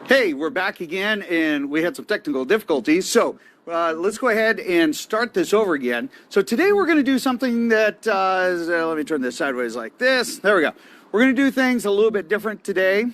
Hey, we're back again, and we had some technical difficulties, so let's go ahead and start this over again. So today we're going to do something that, let me turn this sideways like this. There we go. We're going to do things a little bit different today,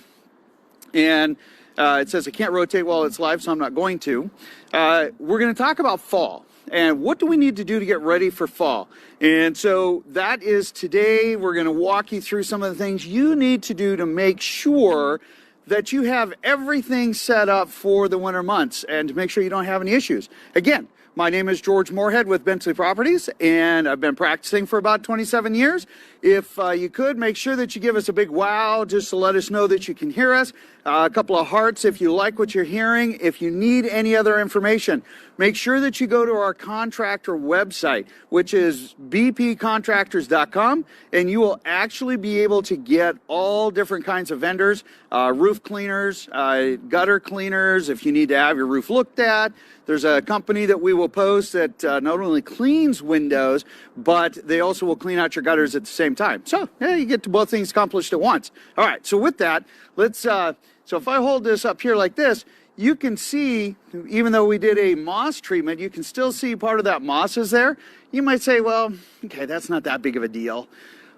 and it says I can't rotate while it's live, so I'm not going to. We're going to talk about fall, and what do we need to do to get ready for fall? And so that is today. We're going to walk you through some of the things you need to do to make sure that you have everything set up for the winter months and to make sure you don't have any issues. Again, my name is George Moorhead with Bentley Properties, and I've been practicing for about 27 years. If you could, make sure that you give us a big wow just to let us know that you can hear us. A couple of hearts if you like what you're hearing. If you need any other information, make sure that you go to our contractor website, which is bpcontractors.com, and you will actually be able to get all different kinds of vendors, roof cleaners, gutter cleaners, if you need to have your roof looked at. There's a company that we will post that not only cleans windows, but they also will clean out your gutters at the same time. So yeah, you get to both things accomplished at once. All right, so with that, let's, so if I hold this up here like this, you can see, even though we did a moss treatment, you can still see part of that moss is there. You might say, well, okay, that's not that big of a deal.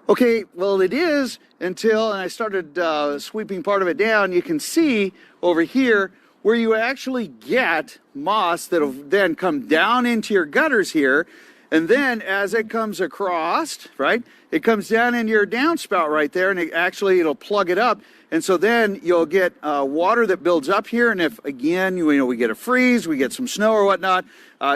Okay, well it is until, and I started sweeping part of it down, you can see over here where you actually get moss that'll then come down into your gutters here, and then as it comes across, right, it comes down into your downspout right there, and it'll plug it up, and so then you'll get water that builds up here, and if, again, we get a freeze, we get some snow or whatnot,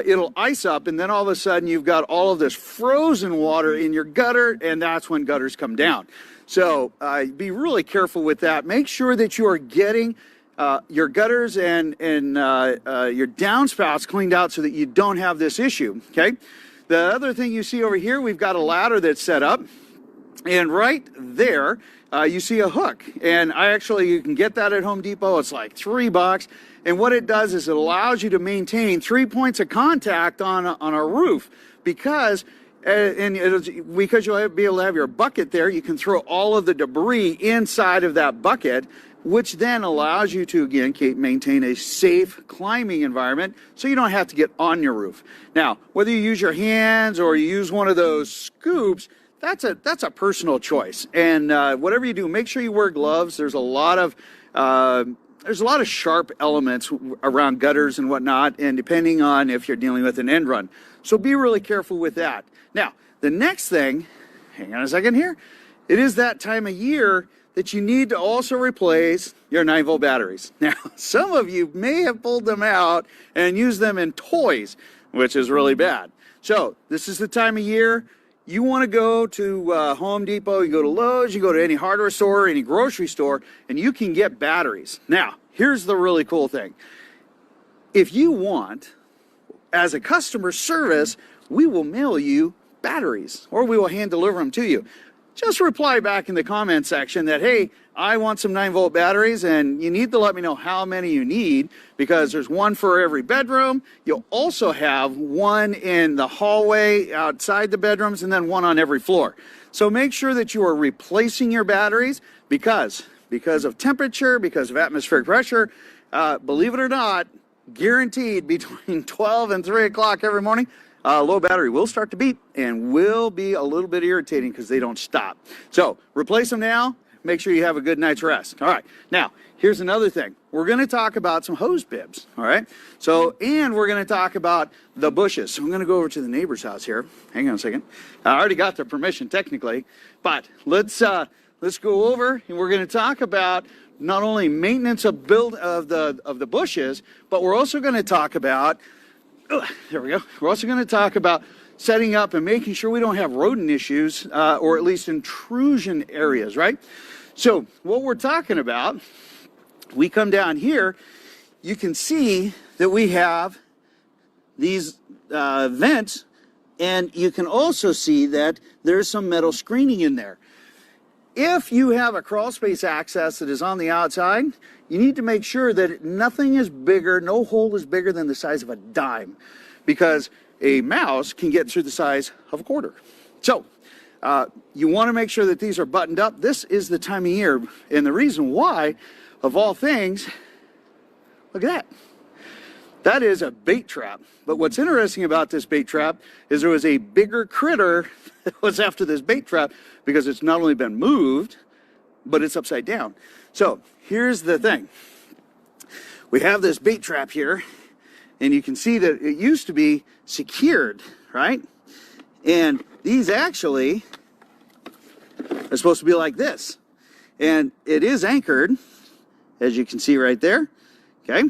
it'll ice up, and then all of a sudden you've got all of this frozen water in your gutter, and that's when gutters come down. So be really careful with that. Make sure that you are getting your gutters and your downspouts cleaned out so that you don't have this issue, okay? The other thing you see over here, we've got a ladder that's set up, and right there, you see a hook, and you can get that at Home Depot. It's like $3, and what it does is it allows you to maintain 3 points of contact on a roof, because you'll be able to have your bucket there. You can throw all of the debris inside of that bucket, which then allows you to, again, maintain a safe climbing environment so you don't have to get on your roof. Now, whether you use your hands or you use one of those scoops, that's a personal choice. And whatever you do, make sure you wear gloves. There's a lot of sharp elements around gutters and whatnot, and depending on if you're dealing with an end run. So be really careful with that. Now, the next thing, hang on a second here, it is that time of year that you need to also replace your 9-volt batteries. Now, some of you may have pulled them out and used them in toys, which is really bad. So this is the time of year you want to go to Home Depot, you go to Lowe's, you go to any hardware store, any grocery store, and you can get batteries. Now, here's the really cool thing. If you want, as a customer service, we will mail you batteries, or we will hand deliver them to you. Just reply back in the comment section that, hey, I want some 9-volt batteries, and you need to let me know how many you need, because there's one for every bedroom. You'll also have one in the hallway outside the bedrooms, and then one on every floor. So make sure that you are replacing your batteries, because of temperature, because of atmospheric pressure, believe it or not, guaranteed between 12 and 3 o'clock every morning, low battery will start to beep and will be a little bit irritating because they don't stop. So replace them now. Make sure you have a good night's rest. All right. Now, here's another thing. We're going to talk about some hose bibs. All right. So, and we're going to talk about the bushes. So I'm going to go over to the neighbor's house here. Hang on a second. I already got their permission technically, but let's go over and we're going to talk about not only maintenance of the bushes, but we're also going to talk about, there we go. We're also going to talk about setting up and making sure we don't have rodent issues, or at least intrusion areas, right? So what we're talking about, we come down here, you can see that we have these vents, and you can also see that there's some metal screening in there. If you have a crawl space access that is on the outside, you need to make sure that nothing is bigger, no hole is bigger than the size of a dime, because a mouse can get through the size of a quarter. So you want to make sure that these are buttoned up. This is the time of year, and the reason why, of all things, Look at that. That is a bait trap. But what's interesting about this bait trap is there was a bigger critter that was after this bait trap because it's not only been moved, but it's upside down. So here's the thing. We have this bait trap here, and you can see that it used to be secured, right? And these actually are supposed to be like this. And it is anchored, as you can see right there, okay?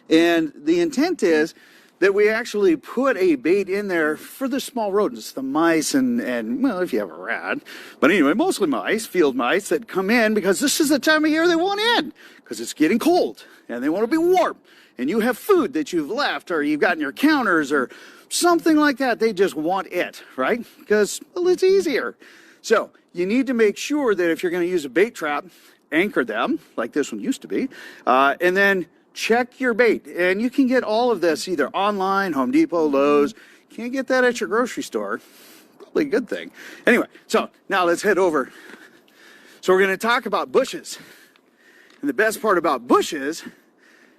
And the intent is that we actually put a bait in there for the small rodents, the mice and well, if you have a rat. But anyway, mostly mice, field mice that come in because this is the time of year they want in because it's getting cold and they want to be warm. And you have food that you've left or you've got in your counters or something like that. They just want it, right? Because, well, it's easier. So you need to make sure that if you're going to use a bait trap, anchor them like this one used to be, and then check your bait. And you can get all of this either online, Home Depot, Lowe's. Can't get that at your grocery store. Probably a good thing. Anyway, so now let's head over. So we're going to talk about bushes. And the best part about bushes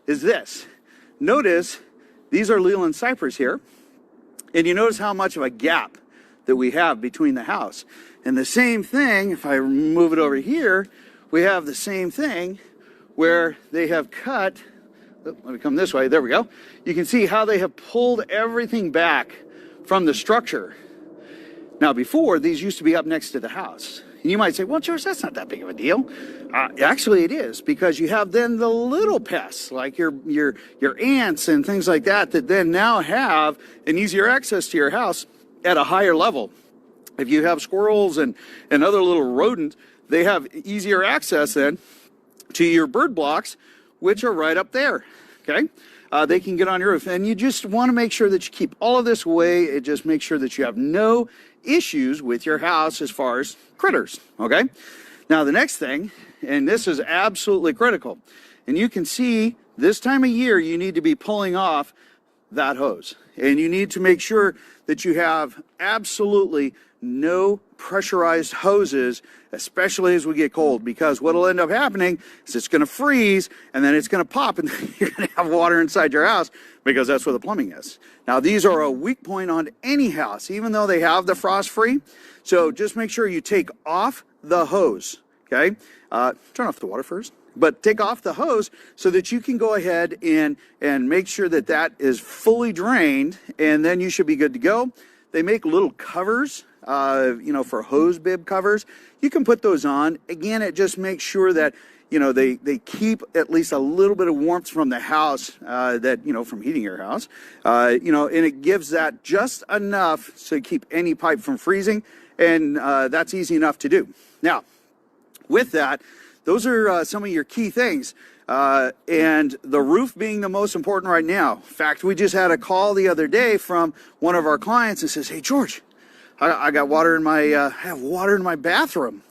is this. Notice these are Leland cypress here. And you notice how much of a gap that we have between the house. And the same thing, if I move it over here, we have the same thing where they have cut. Let me come this way. There we go. You can see how they have pulled everything back from the structure. Now, before, these used to be up next to the house. And you might say, well, George, that's not that big of a deal. Actually, it is, because you have then the little pests, like your ants and things like that, that then now have an easier access to your house at a higher level. If you have squirrels and other little rodents, they have easier access then to your bird blocks, which are right up there, okay? They can get on your roof. And you just want to make sure that you keep all of this away. It just makes sure that you have no issues with your house as far as critters, okay? Now, the next thing, and this is absolutely critical, and you can see this time of year you need to be pulling off that hose. And you need to make sure that you have absolutely no pressurized hoses, especially as we get cold, because what will end up happening is it's going to freeze and then it's going to pop and you're going to have water inside your house because that's where the plumbing is. Now, these are a weak point on any house, even though they have the frost free. So just make sure you take off the hose, okay? Turn off the water first, but take off the hose so that you can go ahead and make sure that that is fully drained, and then you should be good to go. They make little covers, for hose bib covers. You can put those on. Again, it just makes sure that, they keep at least a little bit of warmth from the house, from heating your house, and it gives that just enough to keep any pipe from freezing, and that's easy enough to do. Now, with that, those are some of your key things. And the roof being the most important right now. In fact, we just had a call the other day from one of our clients and says, hey, George, I got water in my, have water in my bathroom.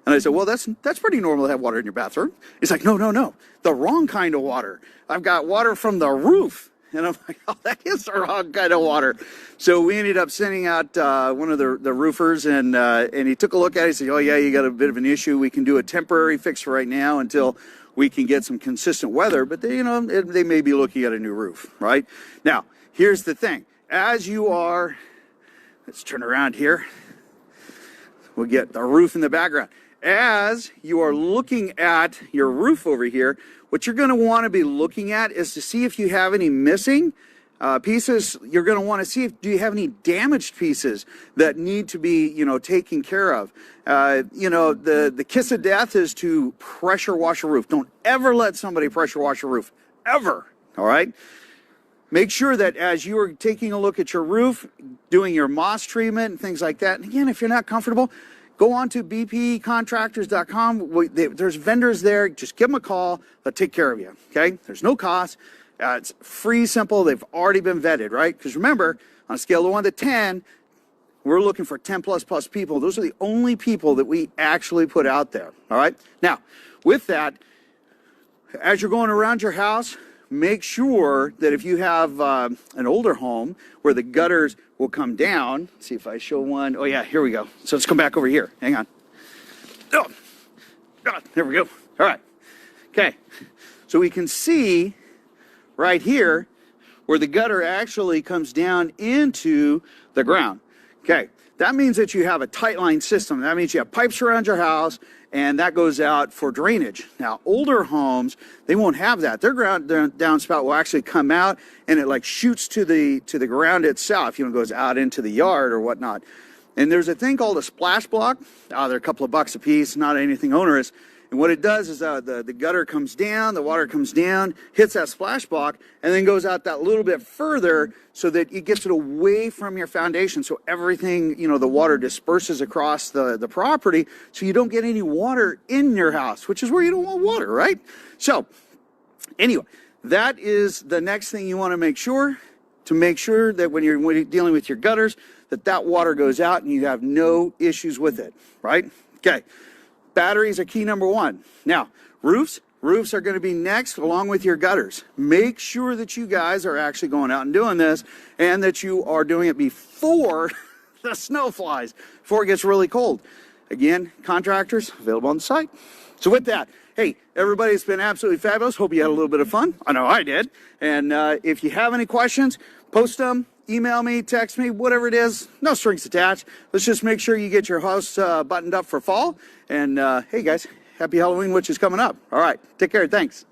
And I said, well, that's pretty normal to have water in your bathroom. He's like, no, the wrong kind of water. I've got water from the roof. And I'm like, oh, that is the wrong kind of water. So we ended up sending out one of the roofers, and he took a look at it. He said, oh, yeah, you got a bit of an issue. We can do a temporary fix for right now until we can get some consistent weather, but they may be looking at a new roof, right? Now, here's the thing. As you are, let's turn around here. We'll get the roof in the background. As you are looking at your roof over here, what you're going to want to be looking at is to see if you have any missing pieces. You're going to want to see do you have any damaged pieces that need to be, taken care of. The kiss of death is to pressure wash a roof. Don't ever let somebody pressure wash a roof, ever, all right? Make sure that as you are taking a look at your roof, doing your moss treatment and things like that, and again, if you're not comfortable, go on to bpcontractors.com. There's vendors there. Just give them a call. They'll take care of you, okay? There's no cost. It's free, simple. They've already been vetted, right? Because remember, on a scale of 1 to 10, we're looking for 10 plus people. Those are the only people that we actually put out there, all right? Now, with that, as you're going around your house, make sure that if you have an older home where the gutters will come down. Let's see if I show one. Oh, yeah, here we go. So let's come back over here. Hang on. Oh, there we go. All right. Okay. So we can see right here where the gutter actually comes down into the ground. Okay, that means that you have a tight line system. That means you have pipes around your house, and that goes out for drainage. Now, older homes, they won't have that. Their downspout will actually come out, and it like shoots to the ground itself. You know, it goes out into the yard or whatnot. And there's a thing called a splash block. They're a couple of bucks a piece, not anything onerous. And what it does is the gutter comes down, the water comes down, hits that splash block, and then goes out that little bit further so that it gets it away from your foundation. So everything, you know, the water disperses across the property so you don't get any water in your house, which is where you don't want water, right? So anyway, that is the next thing you want to make sure that when you're dealing with your gutters, that water goes out and you have no issues with it, right? Okay. Batteries are key number one. Now, roofs are going to be next along with your gutters. Make sure that you guys are actually going out and doing this and that you are doing it before the snow flies, before it gets really cold. Again, contractors available on the site. So with that, hey, everybody, it's been absolutely fabulous. Hope you had a little bit of fun. I know I did. And if you have any questions, post them. Email me, text me, whatever it is. No strings attached. Let's just make sure you get your house buttoned up for fall. And hey, guys, happy Halloween, which is coming up. All right, take care. Thanks.